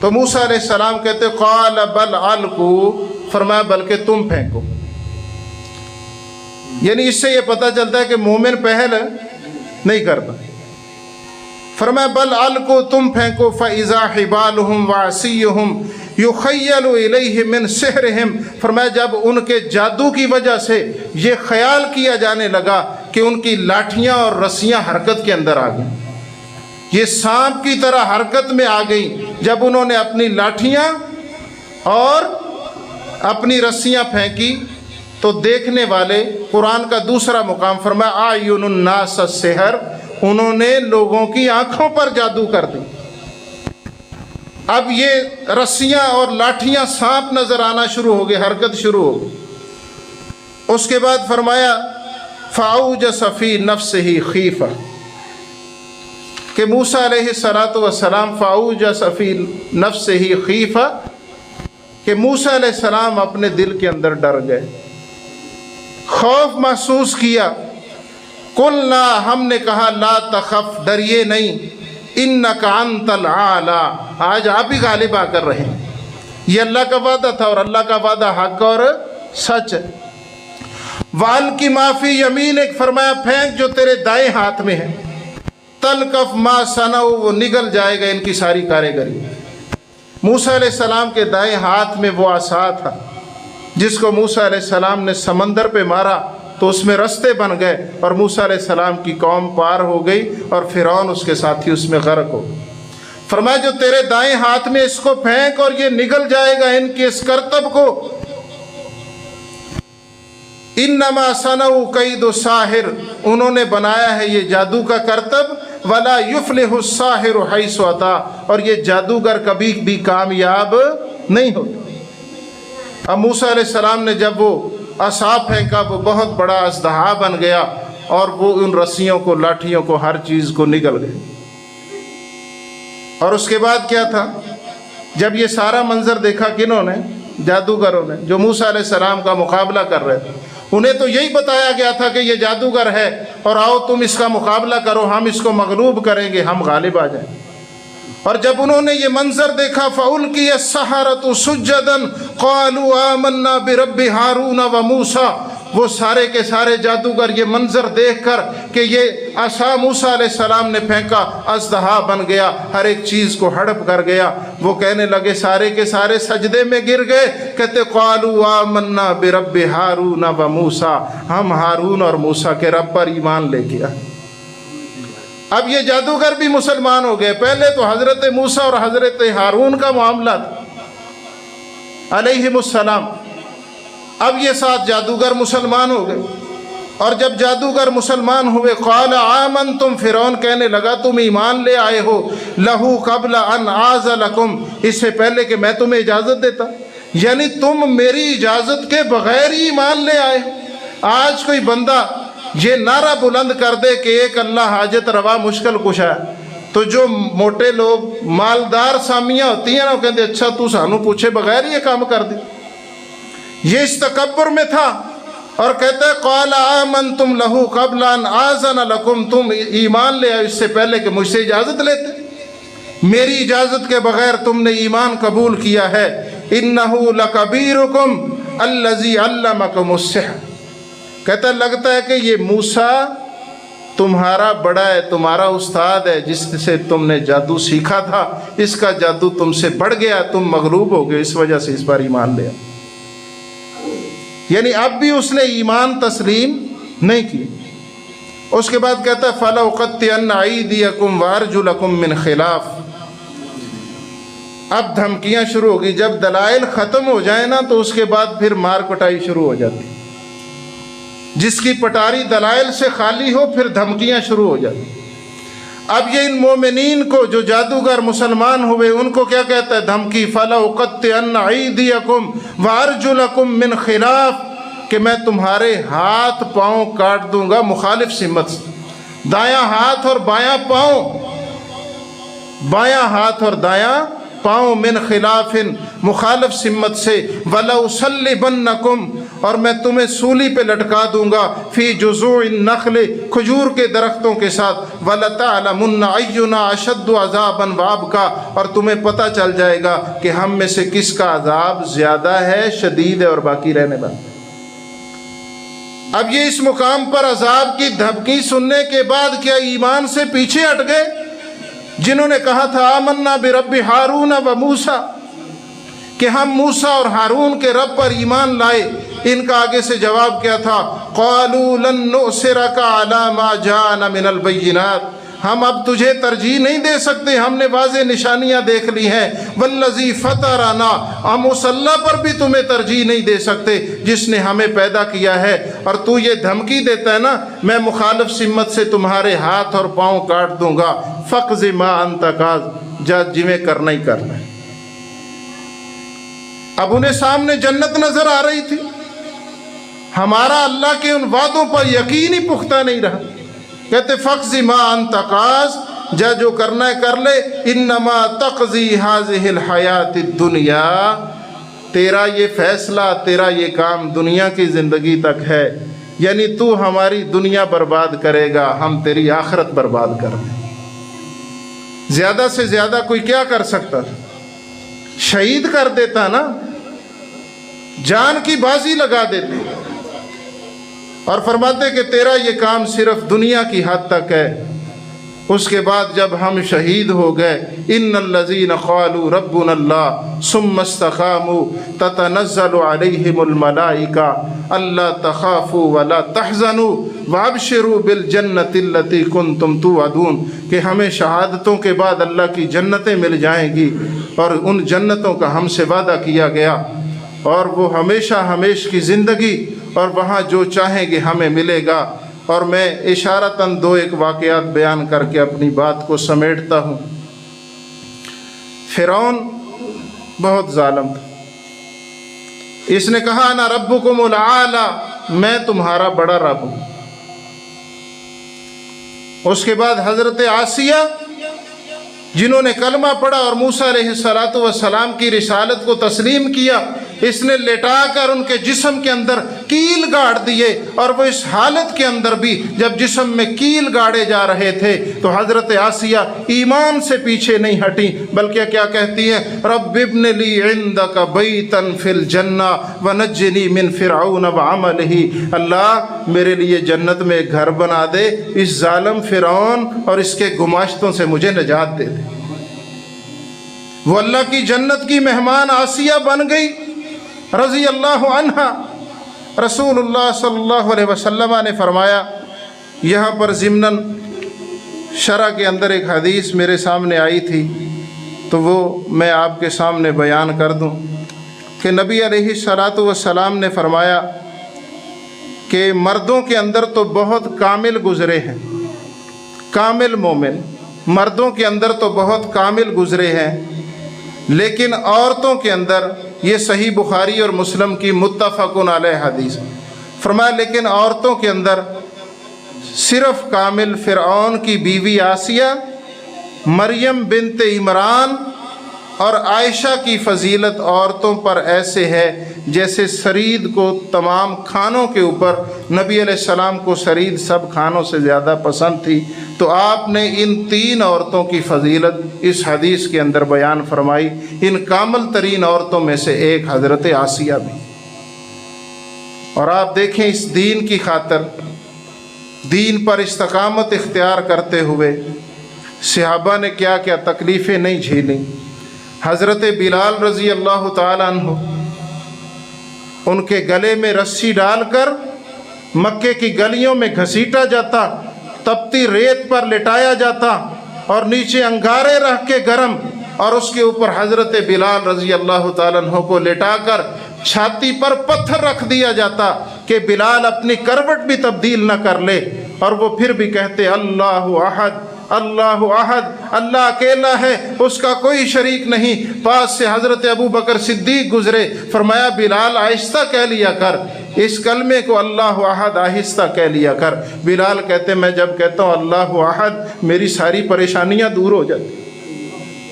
تو موسیٰ علیہ السلام کہتے قال بل القوا، فرمایا بلکہ تم پھینکو۔ یعنی اس سے یہ پتہ چلتا ہے کہ مومن پہل نہیں کرتا۔ فرمایا بل القوا، تم پھینکو، فاذا حبالهم وعصیهم یخیل الیہ من سحرہم، فرمایا جب ان کے جادو کی وجہ سے یہ خیال کیا جانے لگا کہ ان کی لاٹھیاں اور رسیاں حرکت کے اندر آ گئیں، یہ سانپ کی طرح حرکت میں آ گئیں۔ جب انہوں نے اپنی لاٹھیاں اور اپنی رسیاں پھینکی تو دیکھنے والے، قرآن کا دوسرا مقام فرمایا اعین الناس السحر، انہوں نے لوگوں کی آنکھوں پر جادو کر دی۔ اب یہ رسیاں اور لاٹھیاں سانپ نظر آنا شروع ہو گئے، حرکت شروع ہو گئی۔ اس کے بعد فرمایا فاوجس فی نفسہ خیفہ، کہ موسیٰ علیہ السلام فاوجس فی نفسہ خیفہ، کہ موسیٰ علیہ السلام اپنے دل کے اندر ڈر گئے، خوف محسوس کیا۔ قلنا، ہم نے کہا لا تخف، ڈریے نہیں، انک انت الاعلی، آج آپ ہی غالب آ کر رہے ہیں۔ یہ اللہ کا وعدہ تھا اور اللہ کا وعدہ حق اور سچ ہے۔ والق ما فی یمینک، فرمایا پھینک جو تیرے دائیں ہاتھ میں ہے، تلقف ما صنعوا، وہ نگل جائے گا ان کی ساری کاریگری۔ موسیٰ علیہ السلام کے دائیں ہاتھ میں وہ عصا تھا جس کو موسیٰ علیہ السلام نے سمندر پہ مارا تو اس میں رستے بن گئے اور موسیٰ علیہ السلام کی قوم پار ہو گئی اور فرعون اس کے ساتھی اس میں غرق ہو۔ فرمایا جو تیرے دائیں ہاتھ میں، اس کو پھینک اور یہ نگل جائے گا ان کے اس کرتب کو۔ انما صنعوا کید الساحر، انہوں نے بنایا ہے یہ جادو کا کرتب، ولا یفلح الساحر حیث اتی، اور یہ جادوگر کبھی بھی کامیاب نہیں ہوتا۔ اب موسیٰ علیہ السلام نے جب وہ عصا پھینکا، وہ بہت بڑا اژدہا بن گیا اور وہ ان رسیوں کو، لاٹھیوں کو، ہر چیز کو نگل گئے۔ اور اس کے بعد کیا تھا؟ جب یہ سارا منظر دیکھا کنہوں نے؟ جادوگروں نے، جو موسیٰ علیہ السلام کا مقابلہ کر رہے تھے۔ انہیں تو یہی بتایا گیا تھا کہ یہ جادوگر ہے اور آؤ تم اس کا مقابلہ کرو، ہم اس کو مغلوب کریں گے، ہم غالب آ جائیں۔ اور جب انہوں نے یہ منظر دیکھا فَأُلْقِيَ السَّحَرَةُ سُجَّدًا قَالُوا آمَنَّا بِرَبِّ هَارُونَ وَمُوسَىٰ، وہ سارے کے سارے جادوگر یہ منظر دیکھ کر کہ یہ عصا موسیٰ علیہ السلام نے پھینکا اژدہا بن گیا، ہر ایک چیز کو ہڑپ کر گیا، وہ کہنے لگے، سارے کے سارے سجدے میں گر گئے، کہتے قَالُوا آمَنَّا بِرَبِّ هَارُونَ وَمُوسَىٰ، ہم ہارون اور موسیٰ کے رب پر ایمان لے کے آئے۔ اب یہ جادوگر بھی مسلمان ہو گئے۔ پہلے تو حضرت موسیٰ اور حضرت ہارون کا معاملہ تھا علیہم السلام، اب یہ 7 جادوگر مسلمان ہو گئے۔ اور جب جادوگر مسلمان ہوئے، قال آمنتم، فرعون کہنے لگا تم ایمان لے آئے ہو، لہو قبل ان آذن لکم، اس سے پہلے کہ میں تمہیں اجازت دیتا، یعنی تم میری اجازت کے بغیر ہی ایمان لے آئے ہو۔ آج کوئی بندہ یہ نعرہ بلند کر دے کہ ایک اللہ حاجت روا مشکل کشا ہے، تو جو موٹے لوگ مالدار سامیاں ہوتی ہیں نا، وہ کہتے اچھا تو سانو پوچھے بغیر یہ کام کر دی۔ یہ اس تکبر میں تھا اور کہتا ہے قال آمنتم لہو قبل ان آذن لکم، تم ایمان لے آئے اس سے پہلے کہ مجھ سے اجازت لیتے، میری اجازت کے بغیر تم نے ایمان قبول کیا ہے۔ انہ لکبیرکم الذی علمکم السحر، کہتا لگتا ہے کہ یہ موسیٰ تمہارا بڑا ہے، تمہارا استاد ہے، جس سے تم نے جادو سیکھا تھا، اس کا جادو تم سے بڑھ گیا، تم مغلوب ہو گئے، اس وجہ سے اس پر ایمان لیا۔ یعنی اب بھی اس نے ایمان تسلیم نہیں کی۔ اس کے بعد کہتا ہے فَلَأُقَطِّعَنَّ أَيْدِيَكُمْ وَأَرْجُلَكُمْ مِنْ خِلَافٍ، اب دھمکیاں شروع ہوگی۔ جب دلائل ختم ہو جائیں نا تو اس کے بعد پھر مار کٹائی شروع ہو جاتی، جس کی پٹاری دلائل سے خالی ہو پھر دھمکیاں شروع ہو جاتی۔ اب یہ ان مومنین کو جو جادوگر مسلمان ہوئے ان کو کیا کہتا ہے دھمکی؟ فَلَأُقَطِّعَنَّ أَيْدِيَكُمْ وَأَرْجُلَكُمْ مِنْ خِلَافٍ، کہ میں تمہارے ہاتھ پاؤں کاٹ دوں گا مخالف سمت سے، دایاں ہاتھ اور بایاں پاؤں، بایاں ہاتھ اور دایاں پاؤں، من خلاف مخالف سمت سے، وَلَأُصَلِّبَنَّكُمْ اور میں تمہیں سولی پہ لٹکا دوں گا، فی جذوع النخل کھجور کے درختوں کے ساتھ، وَلَتَعْلَمُنَّ أَيُّنَا أَشَدُّ عَذَابًا وَأَبْقَىٰ اور تمہیں پتہ چل جائے گا کہ ہم میں سے کس کا عذاب زیادہ ہے، شدید ہے اور باقی رہنے والا۔ اب یہ اس مقام پر عذاب کی دھمکی سننے کے بعد کیا ایمان سے پیچھے ہٹ گئے؟ جنہوں نے کہا تھا آمنا برب ہارون و موسیٰ کہ ہم موسیٰ اور ہارون کے رب پر ایمان لائے، ان کا آگے سے جواب کیا تھا؟ قالوا لن نؤثرک علی ما جاءنا من البینات ہم اب تجھے ترجیح نہیں دے سکتے، ہم نے واضح نشانیاں دیکھ لی ہیں، والذی فطرنا ہم اس اللہ پر بھی تمہیں ترجیح نہیں دے سکتے جس نے ہمیں پیدا کیا ہے، اور تو یہ دھمکی دیتا ہے نا میں مخالف سمت سے تمہارے ہاتھ اور پاؤں کاٹ دوں گا، فقض ما انت قاض جا جویں کرنا ہی کرنا ہے۔ اب انہیں سامنے جنت نظر آ رہی تھی، ہمارا اللہ کے ان وعدوں پر یقین ہی پختہ نہیں رہا، کہتے فقض ما انت قاض جا جو کرنا ہے کر لے، انما تقضی هذه الحیات الدنیا تیرا یہ فیصلہ، تیرا یہ کام دنیا کی زندگی تک ہے، یعنی تو ہماری دنیا برباد کرے گا، ہم تیری آخرت برباد کر دیں۔ زیادہ سے زیادہ کوئی کیا کر سکتا تھا؟ شہید کر دیتا نا، جان کی بازی لگا دیتے، اور فرماتے کہ تیرا یہ کام صرف دنیا کی حد تک ہے۔ اس کے بعد جب ہم شہید ہو گئے، ان الذین قالوا ربنا اللہ ثم استقاموا تتنزل علیہم الملائکہ الا تخافوا ولا تحزنوا وابشروا بالجنۃ التی کنتم توعدون کہ ہمیں شہادتوں کے بعد اللہ کی جنتیں مل جائیں گی، اور ان جنتوں کا ہم سے وعدہ کیا گیا، اور وہ ہمیشہ ہمیش کی زندگی، اور وہاں جو چاہیں گے ہمیں ملے گا۔ اور میں اشارتاً دو ایک واقعات بیان کر کے اپنی بات کو سمیٹتا ہوں۔ فرعون بہت ظالم تھا، اس نے کہا انا ربکم الاعلی میں تمہارا بڑا رب ہوں۔ اس کے بعد حضرت آسیہ جنہوں نے کلمہ پڑھا اور موسیٰ علیہ السلام کی رسالت کو تسلیم کیا، اس نے لٹا کر ان کے جسم کے اندر کیل گاڑ دیے، اور وہ اس حالت کے اندر بھی جب جسم میں کیل گاڑے جا رہے تھے تو حضرت آسیہ ایمان سے پیچھے نہیں ہٹی، بلکہ کیا کہتی ہیں؟ رب ابن لی عندک بیتا فی الجنہ ونجنی من فرعون وعملہ اللہ میرے لیے جنت میں ایک گھر بنا دے، اس ظالم فرعون اور اس کے گماشتوں سے مجھے نجات دے دے۔ وہ اللہ کی جنت کی مہمان آسیہ بن گئی رضی اللہ عنہا۔ رسول اللہ صلی اللہ علیہ وسلم نے فرمایا، یہاں پر ضمناً شرح کے اندر ایک حدیث میرے سامنے آئی تھی تو وہ میں آپ کے سامنے بیان کر دوں کہ نبی علیہ السلام نے فرمایا کہ مردوں کے اندر تو بہت کامل گزرے ہیں، کامل مومن مردوں کے اندر تو بہت کامل گزرے ہیں، لیکن عورتوں کے اندر، یہ صحیح بخاری اور مسلم کی متفق علیہ حدیث، فرمایا لیکن عورتوں کے اندر صرف کامل فرعون کی بیوی آسیہ، مریم بنت عمران اور عائشہ کی فضیلت عورتوں پر ایسے ہے جیسے سرید کو تمام کھانوں کے اوپر، نبی علیہ السلام کو سرید سب کھانوں سے زیادہ پسند تھی، تو آپ نے ان تین عورتوں کی فضیلت اس حدیث کے اندر بیان فرمائی۔ ان کامل ترین عورتوں میں سے ایک حضرت آسیہ بھی۔ اور آپ دیکھیں اس دین کی خاطر، دین پر استقامت اختیار کرتے ہوئے صحابہ نے کیا کیا تکلیفیں نہیں جھیلیں۔ حضرت بلال رضی اللہ تعالیٰ عنہ ان کے گلے میں رسی ڈال کر مکے کی گلیوں میں گھسیٹا جاتا، تپتی ریت پر لٹایا جاتا اور نیچے انگارے رکھ کے گرم، اور اس کے اوپر حضرت بلال رضی اللہ تعالیٰ عنہ کو لٹا کر چھاتی پر پتھر رکھ دیا جاتا کہ بلال اپنی کروٹ بھی تبدیل نہ کر لے، اور وہ پھر بھی کہتے اللہ احد اللہ احد، اللہ اکیلا ہے، اس کا کوئی شریک نہیں۔ پاس سے حضرت ابو بکر صدیق گزرے، فرمایا بلال آہستہ کہہ لیا کر، اس کلمے کو اللہ احد آہستہ کہہ لیا کر۔ بلال کہتے میں جب کہتا ہوں اللہ احد میری ساری پریشانیاں دور ہو جاتی۔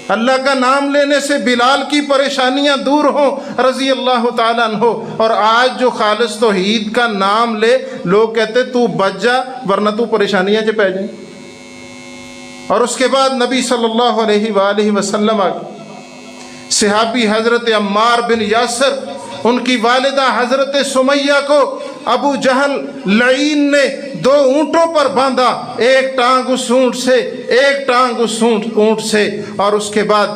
اللہ کا نام لینے سے بلال کی پریشانیاں دور ہوں رضی اللہ تعالیٰ عنہ۔ اور آج جو خالص توحید کا نام لے لوگ کہتے تو بچ جا ورنہ تو پریشانیاں پہ جائیں۔ اور اس کے بعد نبی صلی اللہ علیہ وآلہ وسلم صحابی حضرت عمار بن یاسر، ان کی والدہ حضرت سمیہ کو ابو جہل لعین نے 2 اونٹوں پر باندھا، ایک ٹانگ اس اونٹ سے ایک ٹانگ اس اونٹ سے، اور اس کے بعد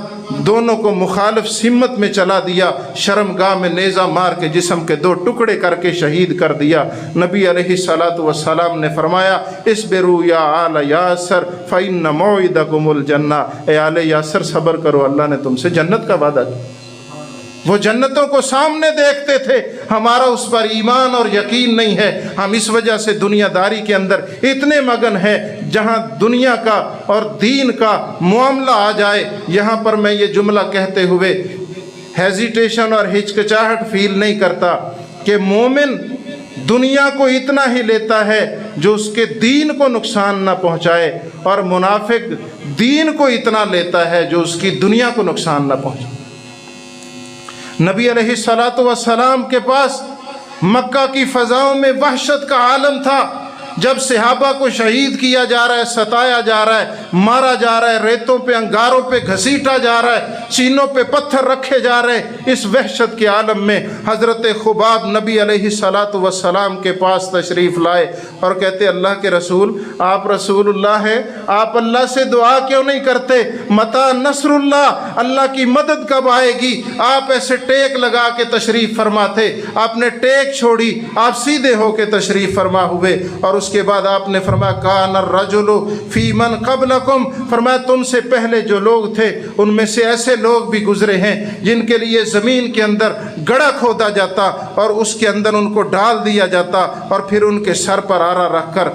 دونوں کو مخالف سمت میں چلا دیا، شرمگاہ میں نیزہ مار کے جسم کے 2 ٹکڑے کر کے شہید کر دیا۔ نبی علیہ الصلاۃ والسلام نے فرمایا اصبروا یا آل یاسر فإن موعدکم الجنہ، اے آل یاسر صبر کرو، اللہ نے تم سے جنت کا وعدہ کیا۔ وہ جنتوں کو سامنے دیکھتے تھے، ہمارا اس پر ایمان اور یقین نہیں ہے۔ ہم اس وجہ سے دنیا داری کے اندر اتنے مگن ہیں، جہاں دنیا کا اور دین کا معاملہ آ جائے، یہاں پر میں یہ جملہ کہتے ہوئے ہیزیٹیشن اور ہچکچاہٹ فیل نہیں کرتا کہ مومن دنیا کو اتنا ہی لیتا ہے جو اس کے دین کو نقصان نہ پہنچائے، اور منافق دین کو اتنا لیتا ہے جو اس کی دنیا کو نقصان نہ پہنچائے۔ نبی علیہ الصلاۃ والسلام کے پاس مکہ کی فضاؤں میں وحشت کا عالم تھا، جب صحابہ کو شہید کیا جا رہا ہے، ستایا جا رہا ہے، مارا جا رہا ہے، ریتوں پہ انگاروں پہ گھسیٹا جا رہا ہے، سینوں پہ پتھر رکھے جا رہے ہیں، اس وحشت کے عالم میں حضرت خباب نبی علیہ الصلاۃ والسلام کے پاس تشریف لائے اور کہتے اللہ کے رسول، آپ رسول اللہ ہیں، آپ اللہ سے دعا کیوں نہیں کرتے؟ متی نصر اللہ، اللہ کی مدد کب آئے گی؟ آپ ایسے ٹیک لگا کے تشریف فرماتے، آپ نے ٹیک چھوڑی، آپ سیدھے ہو کے تشریف فرما ہوئے، اور اس کے بعد آپ نے فرمایا کان الرجل فی من قبلکم، فرمایا تم سے پہلے جو لوگ تھے ان میں سے ایسے لوگ بھی گزرے ہیں جن کے لیے زمین کے اندر گڑھا کھودا جاتا اور اس کے اندر ان کو ڈال دیا جاتا اور پھر ان کے سر پر آرا رکھ کر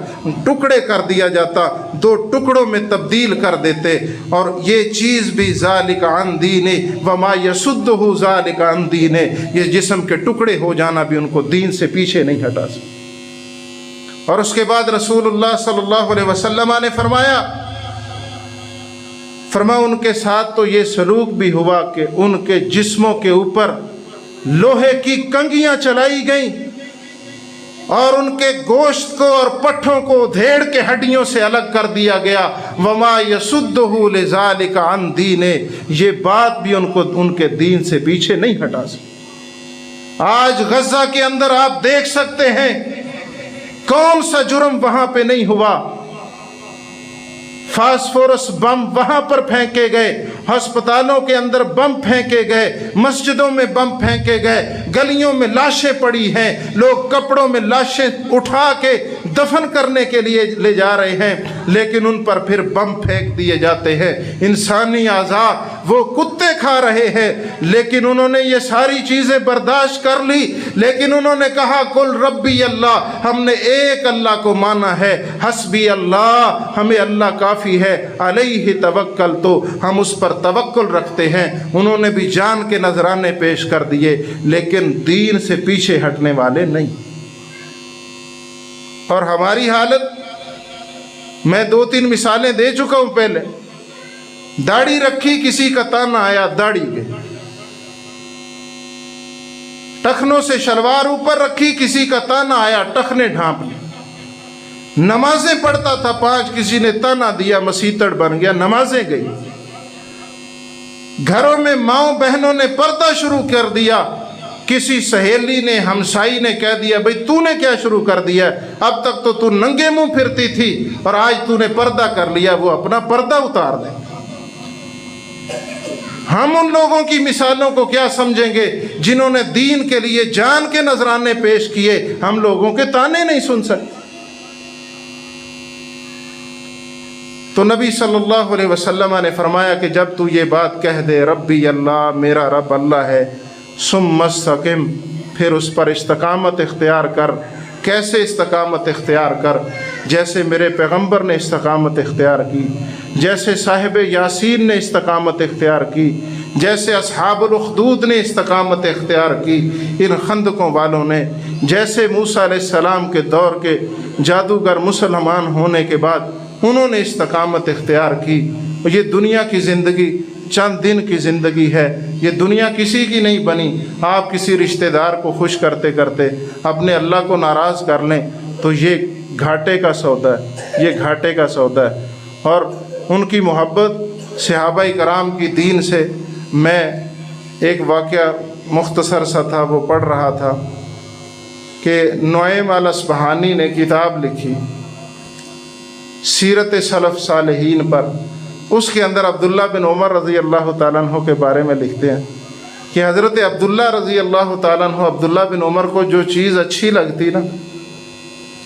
ٹکڑے کر دیا جاتا، 2 ٹکڑوں میں تبدیل کر دیتے، اور یہ چیز بھی ذالک عن دین وما یصدہ ذالک عن دین، یہ جسم کے ٹکڑے ہو جانا بھی ان کو دین سے پیچھے نہیں ہٹا سکتا۔ اور اس کے بعد رسول اللہ صلی اللہ علیہ وسلم نے فرمایا ان کے ساتھ تو یہ سلوک بھی ہوا کہ ان کے جسموں کے اوپر لوہے کی کنگیاں چلائی گئیں اور ان کے گوشت کو اور پٹھوں کو دھیڑ کے ہڈیوں سے الگ کر دیا گیا۔ وما یصدہ لذالک عن دین، یہ بات بھی ان کو ان کے دین سے پیچھے نہیں ہٹا سکتی۔ آج غزہ کے اندر آپ دیکھ سکتے ہیں کون سا جرم وہاں پہ نہیں ہوا، فاسفورس بم وہاں پر پھینکے گئے، ہسپتالوں کے اندر بم پھینکے گئے، مسجدوں میں بم پھینکے گئے، گلیوں میں لاشیں پڑی ہیں، لوگ کپڑوں میں لاشیں اٹھا کے دفن کرنے کے لیے لے جا رہے ہیں، لیکن ان پر پھر بم پھینک دیے جاتے ہیں۔ انسانی اعضاء وہ کتے کھا رہے ہیں، لیکن انہوں نے یہ ساری چیزیں برداشت کر لی، لیکن انہوں نے کہا کل ربی اللہ، ہم نے ایک اللہ کو مانا ہے، حسبی اللہ، ہمیں اللہ کافی ہے، علیہ توکل، تو ہم اس پر توکل رکھتے ہیں۔ انہوں نے بھی جان کے نذرانے پیش کر دیے، لیکن دین سے پیچھے ہٹنے والے نہیں۔ اور ہماری حالت، میں 2-3 مثالیں دے چکا ہوں پہلے، داڑھی رکھی کسی کا تانا آیا داڑھی کے، ٹخنوں سے شلوار اوپر رکھی کسی کا تانا آیا ٹخنے ڈھانپ لی، نمازیں پڑھتا تھا 5 کسی نے تانا دیا مسیتڑ بن گیا، نمازیں گئی، گھروں میں ماؤں بہنوں نے پردہ شروع کر دیا، کسی سہیلی نے ہمسائی نے کہہ دیا بھئی تو نے کیا شروع کر دیا، اب تک تو ننگے منہ پھرتی تھی اور آج تو نے پردہ کر لیا، وہ اپنا پردہ اتار دے۔ ہم ان لوگوں کی مثالوں کو کیا سمجھیں گے جنہوں نے دین کے لیے جان کے نذرانے پیش کیے، ہم لوگوں کے تانے نہیں سن سکتے۔ تو نبی صلی اللہ علیہ وسلم نے فرمایا کہ جب تو یہ بات کہہ دے ربی اللہ، میرا رب اللہ ہے، ثم استقم، پھر اس پر استقامت اختیار کر۔ کیسے استقامت اختیار کر؟ جیسے میرے پیغمبر نے استقامت اختیار کی، جیسے صاحب یاسین نے استقامت اختیار کی، جیسے اصحاب الاخدود نے استقامت اختیار کی ان خندقوں والوں نے، جیسے موسیٰ علیہ السلام کے دور کے جادوگر مسلمان ہونے کے بعد انہوں نے استقامت اختیار کی۔ یہ دنیا کی زندگی چند دن کی زندگی ہے، یہ دنیا کسی کی نہیں بنی۔ آپ کسی رشتہ دار کو خوش کرتے کرتے اپنے اللہ کو ناراض کر لیں تو یہ گھاٹے کا سودا ہے، یہ گھاٹے کا سودا ہے۔ اور ان کی محبت صحابہ کرام کی دین سے، میں ایک واقعہ مختصر سا تھا وہ پڑھ رہا تھا کہ نعیم الاصبہانی نے کتاب لکھی سیرت سلف صالحین پر۔ اس کے اندر عبداللہ بن عمر رضی اللہ تعالیٰ عنہ کے بارے میں لکھتے ہیں کہ حضرت عبداللہ رضی اللہ تعالیٰ عنہ عبداللہ بن عمر کو جو چیز اچھی لگتی نا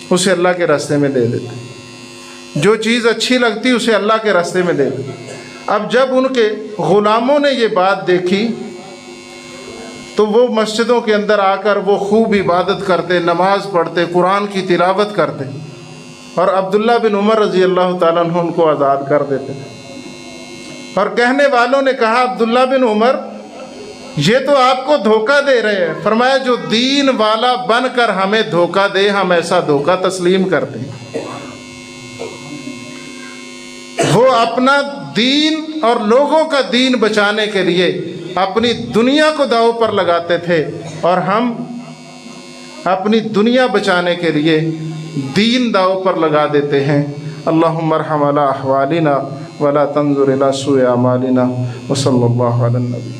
اسے اللہ کے راستے میں دے دیتے، جو چیز اچھی لگتی اسے اللہ کے راستے میں دے دیتے۔ اب جب ان کے غلاموں نے یہ بات دیکھی تو وہ مسجدوں کے اندر آ کر وہ خوب عبادت کرتے، نماز پڑھتے، قرآن کی تلاوت کرتے، اور عبداللہ بن عمر رضی اللہ تعالیٰ عنہ ان کو آزاد کر دیتے۔ اور کہنے والوں نے کہا عبداللہ بن عمر یہ تو آپ کو دھوکہ دے رہے ہیں۔ فرمایا جو دین والا بن کر ہمیں دھوکہ دے ہم ایسا دھوکہ تسلیم کرتے ہیں۔ وہ اپنا دین اور لوگوں کا دین بچانے کے لیے اپنی دنیا کو داؤ پر لگاتے تھے، اور ہم اپنی دنیا بچانے کے لیے دین داؤ پر لگا دیتے ہیں۔ اللہم ارحم علی احوالنا ولا تنظر الی سوء اعمالنا وصلی اللہ علی النبی۔